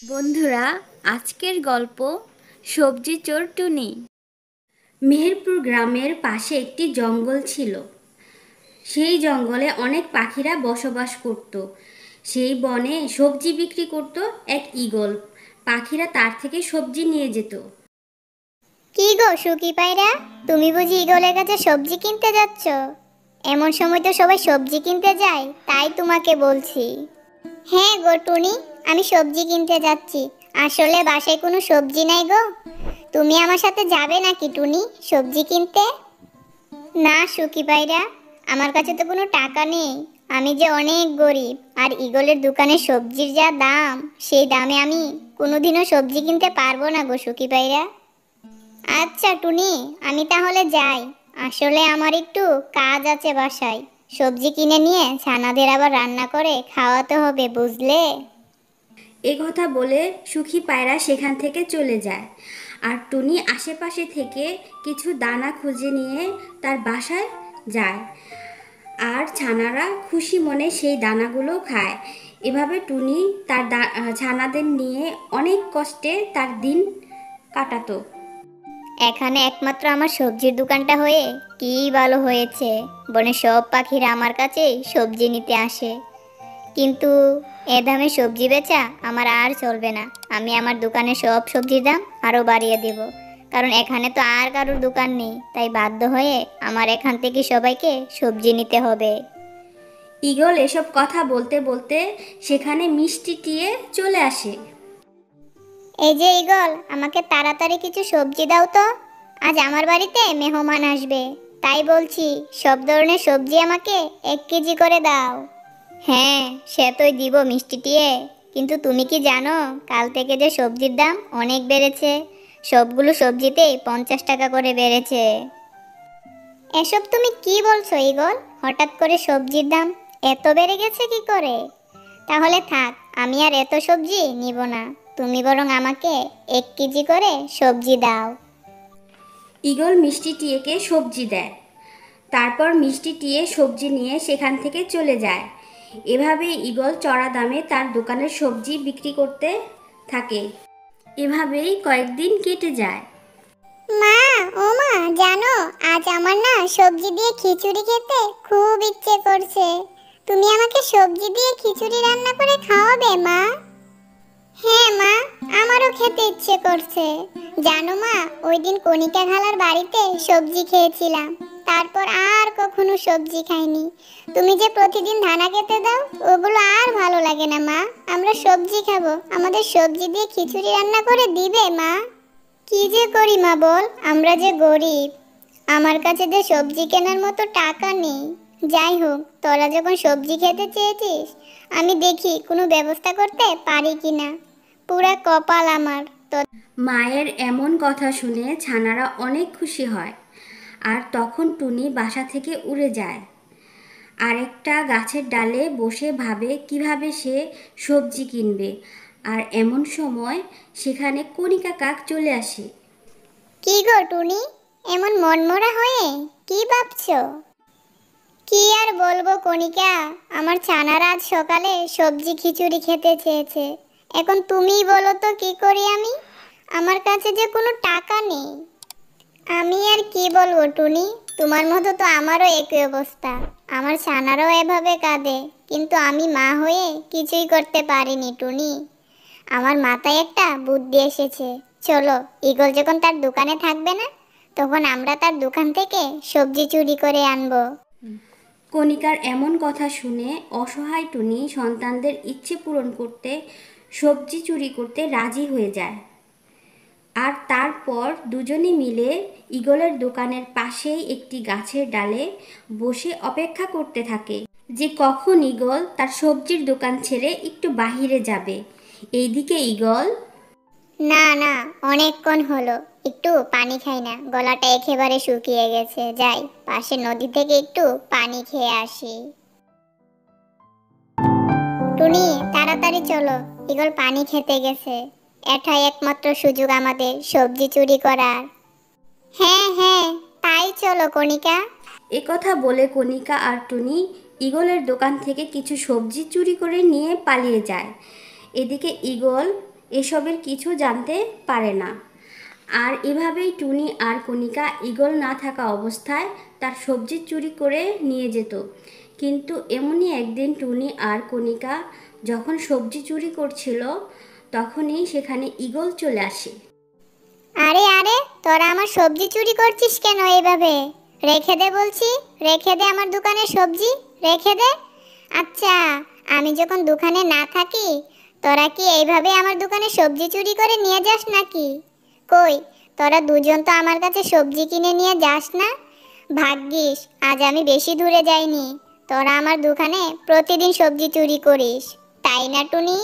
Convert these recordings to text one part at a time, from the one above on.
বন্ধুরা, আজকের গল্প সবজি চোর টুনি। মেহেরপুর গ্রামের পাশে একটি জঙ্গল ছিল। সেই জঙ্গলে অনেক পাখিরা বসবাস করত। সেই বনে সবজি বিক্রি করত এক ঈগল। পাখিরা তার থেকে সবজি নিয়ে যেত। কি গো সুখী পায়রা, তুমি বুঝি ঈগলের কাছে সবজি কিনতে যাচ্ছ? এমন সময় তো সবাই সবজি কিনতে যায়, তাই তোমাকে বলছি। হ্যাঁ গো টুনি, আমি সবজি কিনতে যাচ্ছি। আসলে বাসায় কোনো সবজি নাই গো। তুমি আমার সাথে যাবে নাকি টুনি সবজি কিনতে? না সুখী পায়রা, আমার কাছে তো কোনো টাকা নেই। আমি যে অনেক গরিব, আর ঈগলের দোকানে সবজির যা দাম, সেই দামে আমি কোনোদিনও সবজি কিনতে পারবো না গো সুখী পায়রা। আচ্ছা টুনি, আমি তাহলে যাই। আসলে আমার একটু কাজ আছে বাসায়। সবজি কিনে নিয়ে ছানাদের আবার রান্না করে খাওয়াতে হবে, বুঝলে? এ কথা বলে সুখী পায়রা সেখান থেকে চলে যায়। আর টুনি আশেপাশে থেকে কিছু দানা খুঁজে নিয়ে তার বাসায় যায়। আর ছানারা খুশি মনে সেই দানাগুলো খায়। এভাবে টুনি তার ছানাদের নিয়ে অনেক কষ্টে তার দিন কাটাতো। এখানে একমাত্র আমার সবজির দোকানটা হয়ে কি ভালো হয়েছে। বনে সব পাখিরা আমার কাছেই সবজি নিতে আসে। কিন্তু এ দামে সবজি বেচা আমার আর চলবে না। আমি আমার দোকানে সব সবজির দাম আরও বাড়িয়ে দেব। কারণ এখানে তো আর কারোর দোকান নেই, তাই বাধ্য হয়ে আমার এখান থেকে সবাইকে সবজি নিতে হবে। ঈগল এসব কথা বলতে বলতে সেখানে মিষ্টি টিয়ে চলে আসে। এই যে ঈগল, আমাকে তাড়াতাড়ি কিছু সবজি দাও তো। আজ আমার বাড়িতে মেহমান আসবে, তাই বলছি সব ধরনের সবজি আমাকে 1 কেজি করে দাও। হ্যাঁ, সে তোই দিব মিষ্টিটিয়ে। কিন্তু তুমি কি জানো, কাল থেকে যে সবজির দাম অনেক বেড়েছে। সবগুলো সবজিতেই 50 টাকা করে বেড়েছে। এসব তুমি কি বলছো ঈগল? হঠাৎ করে সবজির দাম এত বেড়ে গেছে কি করে? তাহলে থাক, আমি আর এত সবজি নিব না। তুমি বরং আমাকে 1 কেজি করে সবজি দাও। ঈগল মিষ্টি টিয়েকে সবজি দেয়। তারপর মিষ্টি টিয়ে সবজি নিয়ে সেখান থেকে চলে যায়। এভাবে ঈগল চড়া দামে তার দোকানের সবজি বিক্রি করতে থাকে। এভাবেই কয়েকদিন কেটে যায়। মা, ও মা, জানো আজ আমার না সবজি দিয়ে খিচুড়ি খেতে খুব ইচ্ছে করছে। তুমি আমাকে সবজি দিয়ে খিচুড়ি রান্না করে খাওয়াবে মা? হ্যাঁ মা, আমারও খেতে ইচ্ছে করছে। জানো মা, ওই দিন কণিকা খালার বাড়িতে সবজি খেয়েছিলাম। তারপর আর কখনো সবজি খাইনি। তুমি যে প্রতিদিন ধানা খেতে দাও, ওগুলো আর ভালো লাগে না মা। আমরা সবজি খাবো, আমাদের সবজি দিয়ে খিচুড়ি রান্না করে দিবে মা? কি যে করি মা বল, আমরা যে গরিব। আমার কাছে যে সবজি কেনার মতো টাকা নেই। যাই হোক, তোরা যখন সবজি খেতে চেয়েছিস, আমি দেখি কোনো ব্যবস্থা করতে পারি কিনা। পুরা কপাল আমার তো। মায়ের এমন কথা শুনে ছানারা অনেক খুশি হয়। আর তখন টুনি বাসা থেকে উড়ে যায়। আরেকটা গাছের ডালে বসে ভাবে কিভাবে সে সবজি কিনবে। আর এমন সময় সেখানে কণিকা কাক চলে আসে। কি গো টুনি, এমন মনমরা হয়ে কি ভাবছো? কি আর বলবো কণিকা, আমার ছানারা আজ সকালে সবজি খিচুড়ি খেতে চেয়েছে। এখন তুমিই বলো তো কি করি আমি? আমার কাছে যে কোনো টাকা নেই। আমি আর কি বলবো টুনি, তোমার মতো তো আমারও একই অবস্থা। আমার ছানারাও এভাবে কাঁদে, কিন্তু আমি মা হয়ে কিছুই করতে পারিনি টুনি। আমার মাথায় একটা বুদ্ধি এসেছে। চলো, ঈগল যখন তার দোকানে থাকবে না, তখন আমরা তার দোকান থেকে সবজি চুরি করে আনবো। কণিকার এমন কথা শুনে অসহায় টুনি সন্তানদের ইচ্ছে পূরণ করতে সবজি চুরি করতে রাজি হয়ে যায়। আর তারপর দুজনে মিলে ঈগলের দোকানের পাশেই একটি গাছের ডালে বসে অপেক্ষা করতে থাকে যে কখন ঈগল তার সবজির দোকান ছেড়ে একটু বাহিরে যাবে। এইদিকে ঈগল, না না, অনেকক্ষণ হলো, একটু পানি খাই না, গলাটা একেবারে শুকিয়ে গেছে। যাই, পাশে নদী থেকে একটু পানি খেয়ে আসি। টুনি, তাড়াতাড়ি চলো, ঈগল পানি খেতে গেছে। এটাই একমাত্র সুযোগ আমাদের সবজি চুরি করার। হ্যাঁ হ্যাঁ, তাই চলো কণিকা। একথা বলে কণিকা আর টুনি ঈগলের দোকান থেকে কিছু সবজি চুরি করে নিয়ে পালিয়ে যায়। এদিকে ঈগল এসবের কিছু জানতে পারে না। আর এভাবেই টুনি আর কণিকা ঈগল না থাকা অবস্থায় তার সবজি চুরি করে নিয়ে যেত। কিন্তু এমনই একদিন টুনি আর কণিকা যখন সবজি চুরি করছিল, তখনই সেখানে ঈগল চলে আসে। আরে আরে, তোরা আমার সবজি চুরি করছিস কেন এইভাবে? রেখে দে বলছি, রেখে দে আমার দোকানের সবজি, রেখে দে। আচ্ছা, আমি যখন দোকানে না থাকি তোরা কি এইভাবে আমার দোকানে সবজি চুরি করে নিয়ে যাস নাকি? কই, তোরা দুজন তো আমার কাছে সবজি কিনে নিয়ে যাস না। ভাগ্যিস আজ আমি বেশি দূরে যাইনি, তোরা আমার দোকানে প্রতিদিন সবজি চুরি করিস, তাই না টুনি?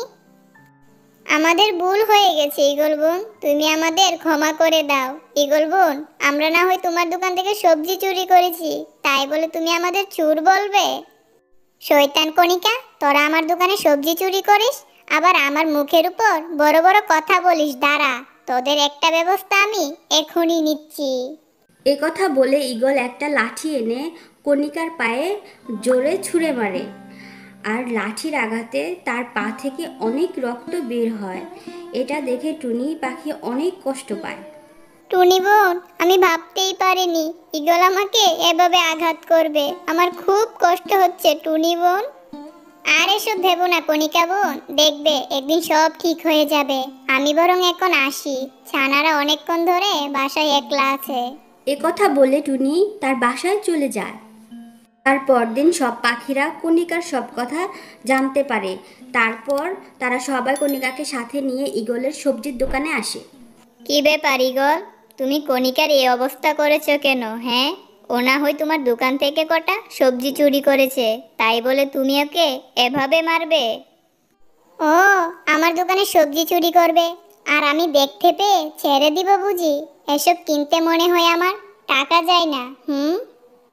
আমাদের ভুল হয়ে গেছে ঈগল বোন, তুমি আমাদের ক্ষমা করে দাও। ঈগল বোন, আমরা না হয় তোমার দোকান থেকে সবজি চুরি করেছি, তাই বলে তুমি আমাদের চোর বলবে? শয়তান কণিকা, তোরা আমার দোকানে সবজি চুরি করিস, আবার আমার মুখের উপর বড় বড় কথা বলিস। দাঁড়া, তোদের একটা ব্যবস্থা আমি এখনই নিচ্ছি। এ কথা বলে ঈগল একটা লাঠি এনে কণিকার পায়ে জোরে ছুঁড়ে মারে। আর লাঠির আঘাতে তার পা থেকে অনেক রক্ত বের হয়। এটা দেখে টুনি পাখি অনেক কষ্ট পায়। টুনি বোন, আমি ভাবতেই পারিনি ঈগল আমাকে এভাবে আঘাত করবে। আমার খুব কষ্ট হচ্ছে টুনি বোন। আর এসব ভেবো না কণিকা বোন, দেখবে একদিন সব ঠিক হয়ে যাবে। আমি বরং এখন আসি, ছানারা অনেকক্ষণ ধরে বাসায় একলা আছে। এ কথা বলে টুনি তার বাসায় চলে যায়। তার পরদিন সব পাখিরা কণিকার সব কথা জানতে পারে। তারপর তারা সবাই কণিকাকে সাথে নিয়ে ঈগলের সবজির দোকানে আসে। কি ব্যাপার ঈগল, তুমি কণিকার এই অবস্থা করেছো কেন? হ্যাঁ, ও না হয় তোমার দোকান থেকে কটা সবজি চুরি করেছে, তাই বলে তুমি ওকে এভাবে মারবে? ও, আমার দোকানে সবজি চুরি করবে আর আমি দেখতে পেয়ে ছেড়ে দিব বুঝি? এসব কিনতে মনে হয় আমার টাকা যায় না?